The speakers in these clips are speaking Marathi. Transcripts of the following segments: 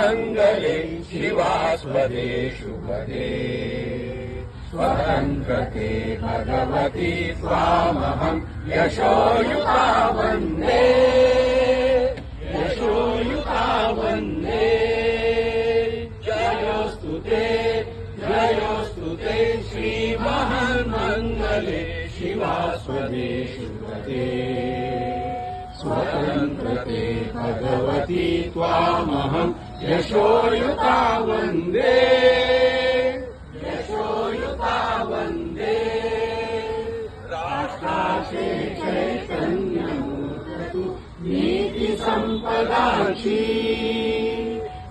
मङ्गले शिवास्पदे शुभदे स्वतन्त्रते भगवति त्वामहं यशोयुता वन्दे यशोयुता वन्दे जयोस्तु ते श्रीमहान्मङ्गले शिवास्पदे शुभदे स्वतन्त्रते भगवति त्वामहं यशोयुता वन्दे यशोयुता वन्दे राष्ट्राचे चैतन्यमूर्ततु नीतिसम्पदाची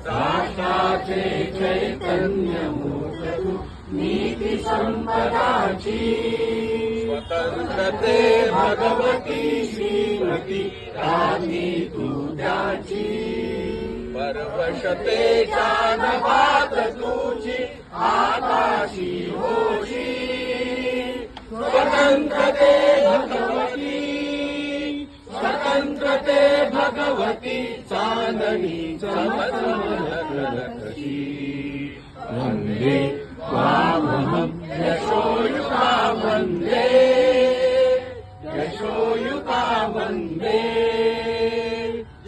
राष्ट्राचे चैतन्यमूर्ततु नीतिसम्पदाची स्वतन्त्रते भगवती श्रीमती राजी तुझ्याची परवशते जानवात तुझी आकाशी होशी स्वतन्त्रते भगवती चांदणी चमचमलकलकशी वन्दे त्वामहं यशोयुता वन्दे यशोयुता वन्दे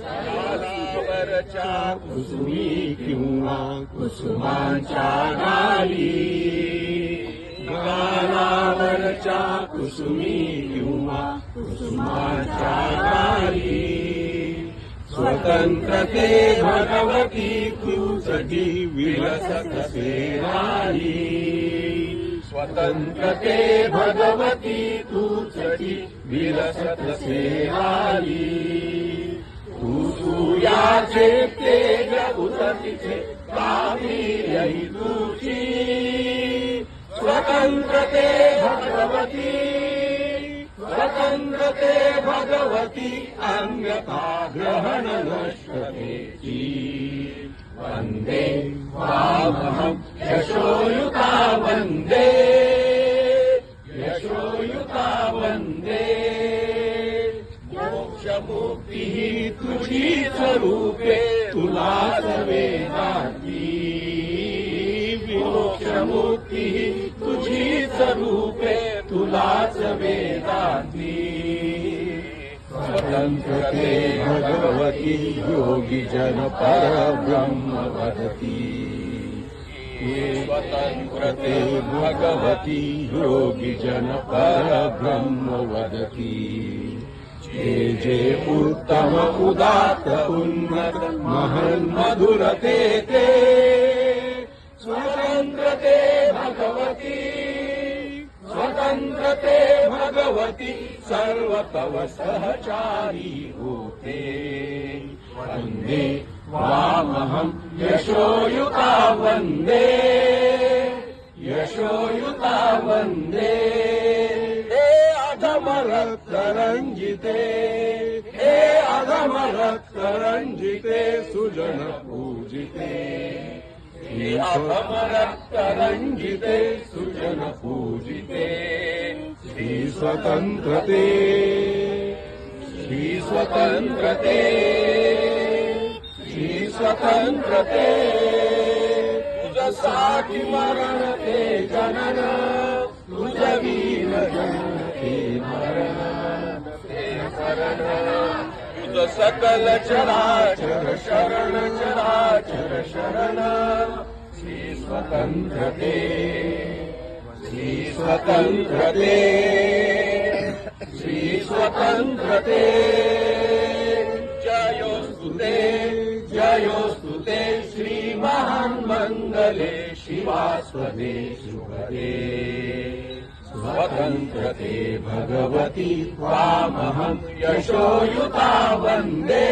गालावरच्या कुसुमी किंवा कुसुमांच्या गाली गालावरच्या कुसुमी किंवा कुसुमांच्या गाली स्वतन्त्रते भगवती तुझी विलसत सेवाली स्वतन्त्रते भगवती तुझी विलसत सेवाली तुझ्याचे तेज उततीचे कामिर्यई तुझी स्वतन्त्रते भगवती अन्यथा ग्रहण नश्यतेची वन्दे त्वामहं यशोयुता वन्दे यशोयुता वन्दे मोक्षमुक्तिः तुझीच रूपे तुलाच वेदांती मोक्षमुक्तिः तुझीच रूपे तुलाच वेदांती स्वतन्त्रते भगवती योगी जन परब्रह्म वदति स्वतन्त्रते भगवती योगी जन परब्रह्म वदति जे उत्तम उदात्त उन्नत महन् मधुरते ते स्वतन्त्रते भगवती सर्व तव सहचारी होते वन्दे त्वामहं यशोयुता वन्दे यशोयुता वन्दे हे अधमरक्तरञ्जिते हे अधमरक्तरञ्जिते सुजन पूजिते हे अधमरक्तरञ्जिते सुजन पूजिते श्री स्वतन्त्रते तुझ्यासाठी मरण ते जनन तुझ वीर जनन ते मरण ते शरण तुझ सकल चराचर शरण चराचर शरण श्री स्वतन्त्रते जयोस्तु ते श्रीमहान्मङ्गले शिवास्पदे शुभदे स्वतन्त्रते भगवति त्वामहं यशोयुता वन्दे